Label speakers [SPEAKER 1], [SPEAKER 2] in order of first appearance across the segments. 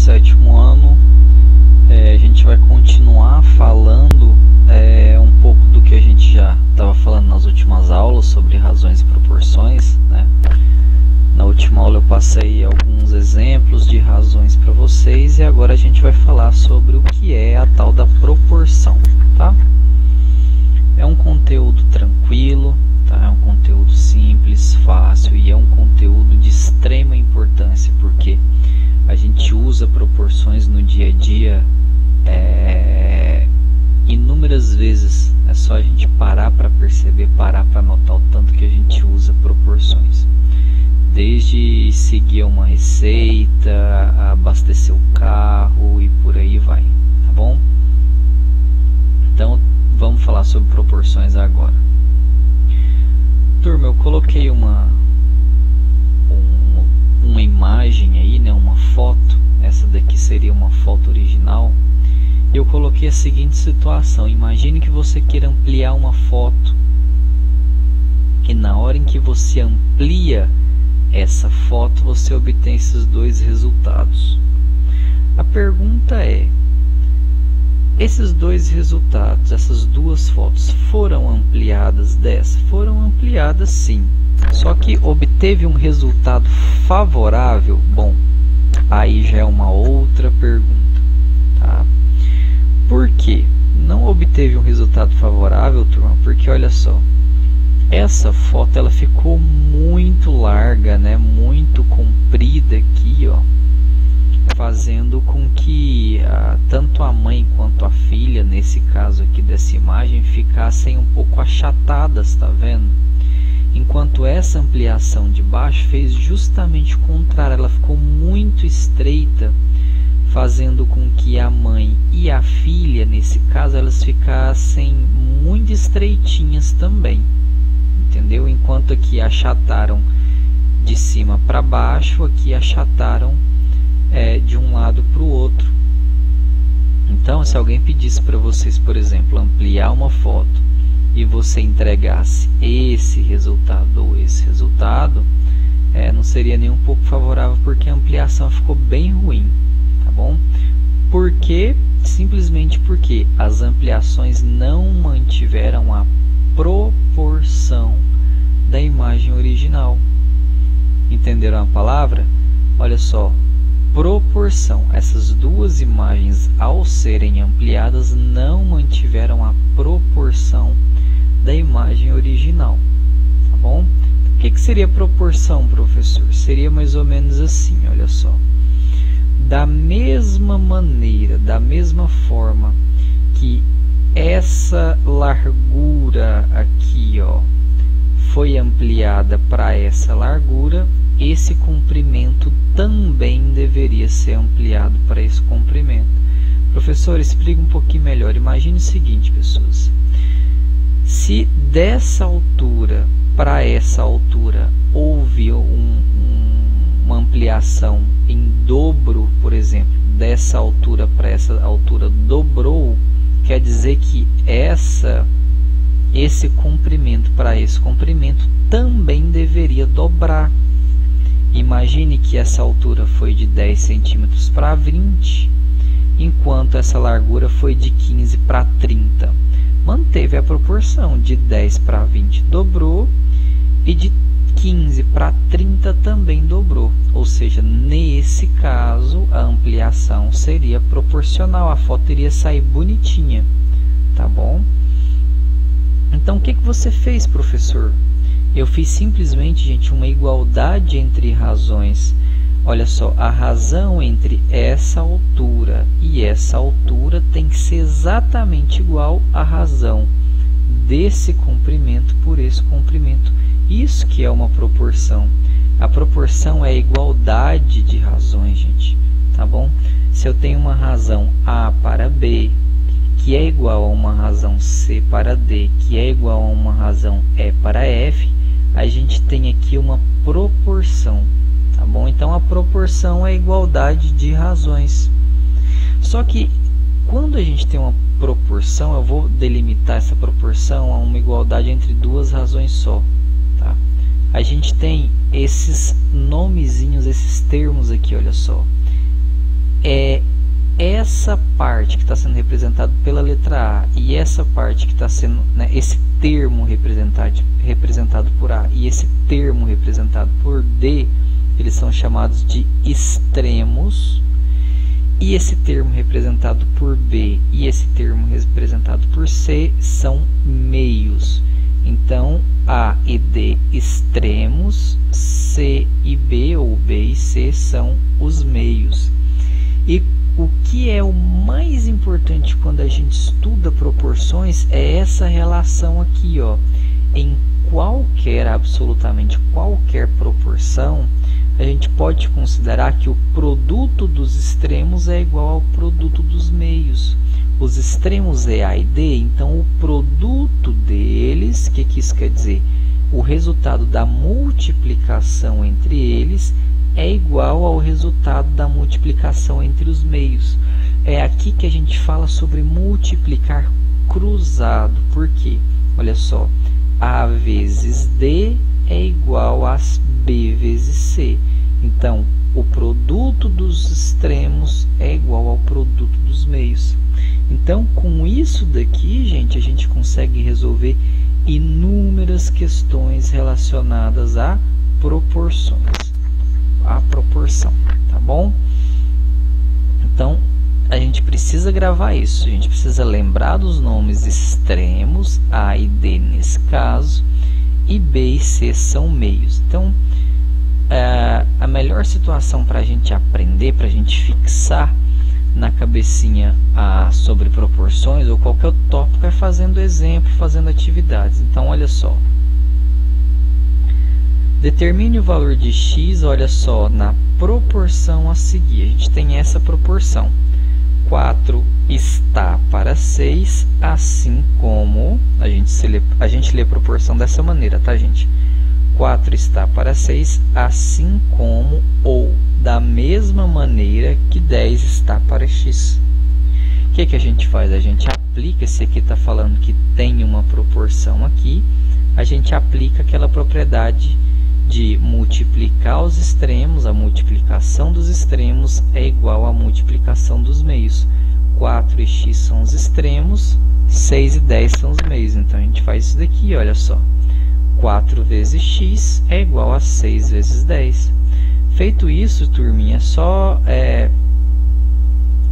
[SPEAKER 1] sétimo ano, a gente vai continuar falando um pouco do que a gente já estava falando nas últimas aulas sobre razões e proporções, né? Na última aula eu passei alguns exemplos de razões para vocês e agora a gente vai falar sobre o que é a tal da proporção, tá? É um conteúdo tranquilo, tá? É um conteúdo simples, fácil e é um conteúdo de extrema importância porque a gente usa proporções no dia a dia inúmeras vezes. É só a gente parar para perceber, parar para notar o tanto que a gente usa proporções. Desde seguir uma receita, abastecer o carro e por aí vai, tá bom? Então vamos falar sobre proporções agora. Turma, eu coloquei uma imagem aí, né, uma foto. Essa daqui seria uma foto original. Eu coloquei a seguinte situação: imagine que você queira ampliar uma foto e na hora em que você amplia essa foto você obtém esses dois resultados. A pergunta é: esses dois resultados, essas duas fotos foram ampliadas dessa? Foram ampliadas sim. Só que obteve um resultado favorável? Bom, aí já é uma outra pergunta, tá? Por quê? Não obteve um resultado favorável, turma, porque olha só, essa foto ela ficou muito larga, né? Muito comprida aqui, ó, fazendo com que tanto a mãe quanto a filha, nesse caso aqui dessa imagem, ficassem um pouco achatadas, tá vendo? Enquanto essa ampliação de baixo fez justamente o contrário, ela ficou muito estreita, fazendo com que a mãe e a filha, nesse caso, elas ficassem muito estreitinhas também, entendeu? Enquanto aqui achataram de cima para baixo, aqui achataram de um lado para o outro. Então, se alguém pedisse para vocês, por exemplo, ampliar uma foto e você entregasse esse resultado ou esse resultado, não seria nem um pouco favorável, porque a ampliação ficou bem ruim, tá bom? Por quê? Simplesmente porque as ampliações não mantiveram a proporção da imagem original. Entenderam a palavra? Olha só, proporção. Essas duas imagens, ao serem ampliadas, não mantiveram a proporção da imagem original, tá bom? O que seria proporção, professor? Seria mais ou menos assim, olha só. Da mesma maneira, da mesma forma que essa largura aqui, ó, foi ampliada para essa largura, esse comprimento também deveria ser ampliado para esse comprimento. Professor, explica um pouquinho melhor. Imagine o seguinte, pessoas: se dessa altura para essa altura houve uma ampliação em dobro, por exemplo, dessa altura para essa altura dobrou, quer dizer que esse comprimento para esse comprimento também deveria dobrar. Imagine que essa altura foi de 10 centímetros para 20, enquanto essa largura foi de 15 para 30. Manteve a proporção, de 10 para 20 dobrou e de 15 para 30 também dobrou. Ou seja, nesse caso a ampliação seria proporcional, a foto iria sair bonitinha, tá bom? Então o que você fez, professor? Eu fiz simplesmente, gente, uma igualdade entre razões. Olha só, a razão entre essa altura e essa altura tem que ser exatamente igual à razão desse comprimento por esse comprimento. Isso que é uma proporção. A proporção é a igualdade de razões, gente, tá bom? Se eu tenho uma razão A para B, que é igual a uma razão C para D, que é igual a uma razão E para F, a gente tem aqui uma proporção, tá bom? Então a proporção é a igualdade de razões. Só que quando a gente tem uma proporção, eu vou delimitar essa proporção a uma igualdade entre duas razões só, tá? A gente tem esses nomezinhos, esses termos aqui, olha só. é essa parte que está sendo representada pela letra A e essa parte que está sendo, né, esse termo representado por A e esse termo representado por D, eles são chamados de extremos, e esse termo representado por B e esse termo representado por C são meios. Então, A e D extremos, C e B, ou B e C, são os meios. E o que é o mais importante quando a gente estuda proporções é essa relação aqui, ó. Em absolutamente qualquer proporção, a gente pode considerar que o produto dos extremos é igual ao produto dos meios. Os extremos é A e D, então o produto deles, o que isso quer dizer? O resultado da multiplicação entre eles é igual ao resultado da multiplicação entre os meios. É aqui que a gente fala sobre multiplicar cruzado. Por quê? Olha só, A vezes D é igual a B vezes C. Então, o produto dos extremos é igual ao produto dos meios. Então, com isso daqui, gente, a gente consegue resolver inúmeras questões relacionadas a proporções. A proporção, tá bom? Então, a gente precisa gravar isso. A gente precisa lembrar dos nomes extremos, A e D nesse caso, e B e C são meios. Então, a melhor situação para a gente aprender, para a gente fixar na cabecinha sobre proporções ou qualquer tópico, é fazendo exemplo, fazendo atividades. Então, olha só. Determine o valor de x, olha só, na proporção a seguir. A gente tem essa proporção. 4 está para 6, assim como... A gente lê a proporção dessa maneira, tá, gente? 4 está para 6, assim como ou da mesma maneira que 10 está para x. O que a gente faz? A gente aplica, esse aqui está falando que tem uma proporção aqui, a gente aplica aquela propriedade de multiplicar os extremos, a multiplicação dos extremos é igual à multiplicação dos meios. 4 e x são os extremos, 6 e 10 são os meios. Então, a gente faz isso daqui, olha só. 4 vezes x é igual a 6 vezes 10. Feito isso, turminha, é só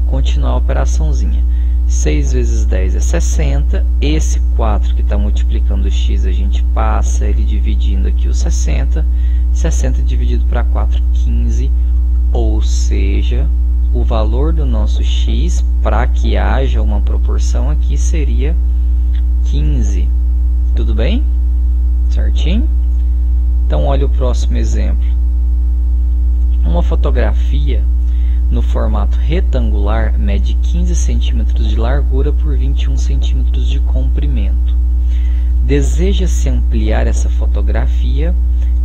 [SPEAKER 1] continuar a operaçãozinha. 6 vezes 10 é 60. Esse 4 que está multiplicando o x, a gente passa ele dividindo aqui o 60. 60 dividido para 4, 15. Ou seja, o valor do nosso x, para que haja uma proporção aqui, seria 15. Tudo bem? Certinho? Então, olha o próximo exemplo. Uma fotografia no formato retangular mede 15 cm de largura por 21 cm de comprimento. Deseja-se ampliar essa fotografia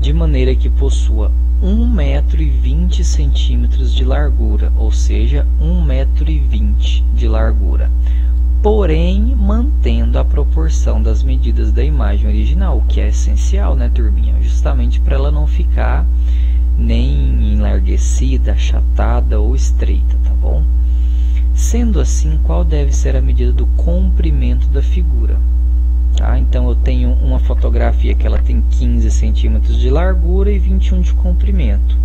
[SPEAKER 1] de maneira que possua 1,20 m de largura, ou seja, 1,20 m de largura, porém mantendo a proporção das medidas da imagem original, o que é essencial, né, turminha? Justamente para ela não ficar nem enlarguecida, achatada ou estreita, tá bom? Sendo assim, qual deve ser a medida do comprimento da figura? Tá? Então, eu tenho uma fotografia que ela tem 15 centímetros de largura e 21 de comprimento.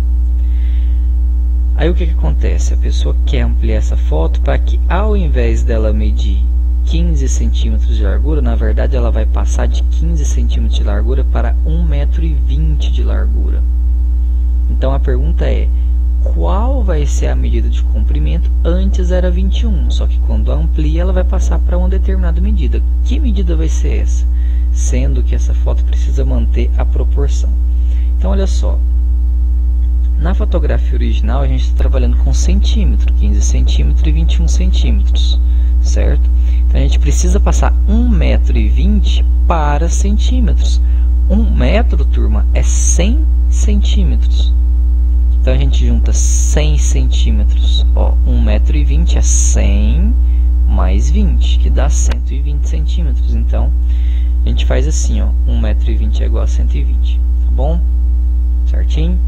[SPEAKER 1] Aí, o que acontece? A pessoa quer ampliar essa foto para que, ao invés dela medir 15 centímetros de largura, na verdade, ela vai passar de 15 centímetros de largura para 1,20 m de largura. Então, a pergunta é, qual vai ser a medida de comprimento? Antes era 21, só que quando amplia, ela vai passar para uma determinada medida. Que medida vai ser essa? Sendo que essa foto precisa manter a proporção. Então, olha só. Na fotografia original, a gente está trabalhando com centímetro, 15 centímetros e 21 centímetros, certo? Então, a gente precisa passar 1,20 m para centímetros. 1 metro, turma, é 100 centímetros. Então, a gente junta 100 centímetros. 1,20 m é 100 mais 20, que dá 120 centímetros. Então, a gente faz assim, 1,20 m é igual a 120. Tá bom? Certinho?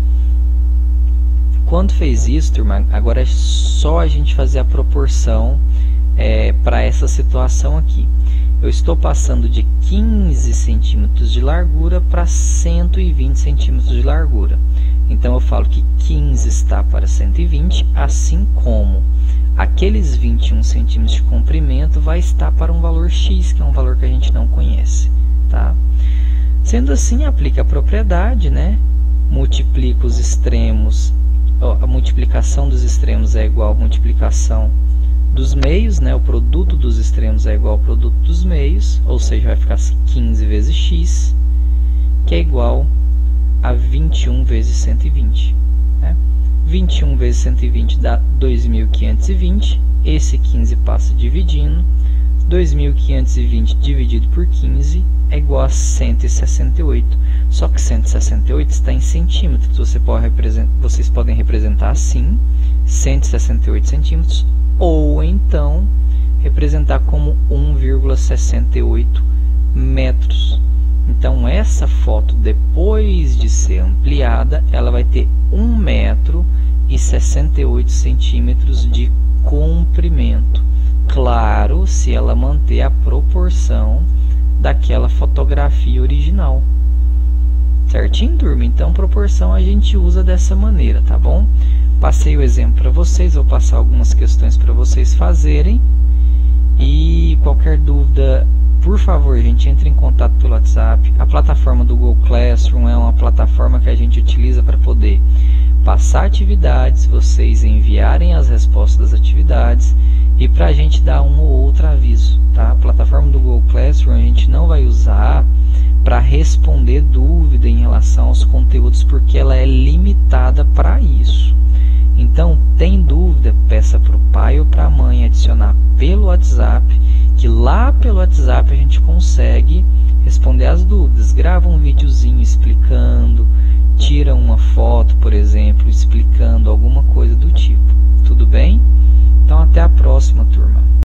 [SPEAKER 1] Quando fez isso, turma, agora é só a gente fazer a proporção para essa situação aqui. Eu estou passando de 15 centímetros de largura para 120 centímetros de largura. Então eu falo que 15 está para 120, assim como aqueles 21 centímetros de comprimento vai estar para um valor x, que é um valor que a gente não conhece. Tá? Sendo assim, aplica a propriedade, né? Multiplica os extremos, a multiplicação dos extremos é igual à multiplicação dos meios, né? O produto dos extremos é igual ao produto dos meios, ou seja, vai ficar 15 vezes x, que é igual a 21 vezes 120. Né? 21 vezes 120 dá 2.520, esse 15 passa dividindo, 2.520 dividido por 15 é igual a 168, só que 168 está em centímetros, vocês podem representar assim, 168 centímetros, ou então representar como 1,68 metros. Então essa foto, depois de ser ampliada, ela vai ter 1 metro e 68 centímetros de comprimento. Claro, se ela manter a proporção daquela fotografia original. Certinho, turma? Então, proporção a gente usa dessa maneira, tá bom? Passei o exemplo para vocês, vou passar algumas questões para vocês fazerem. E qualquer dúvida, por favor, gente, entre em contato pelo WhatsApp. A plataforma do Google Classroom é uma plataforma que a gente utiliza para poder passar atividades, vocês enviarem as respostas das atividades e para a gente dar um ou outro aviso. Tá? A plataforma do Google Classroom a gente não vai usar para responder dúvida em relação aos conteúdos, porque ela é limitada para isso. Então, tem dúvida, peça para o pai ou para a mãe adicionar pelo WhatsApp, que lá pelo WhatsApp a gente consegue responder as dúvidas. Grava um videozinho explicando, tira uma foto, por exemplo, explicando alguma coisa do tipo. Tudo bem? Então, até a próxima, turma.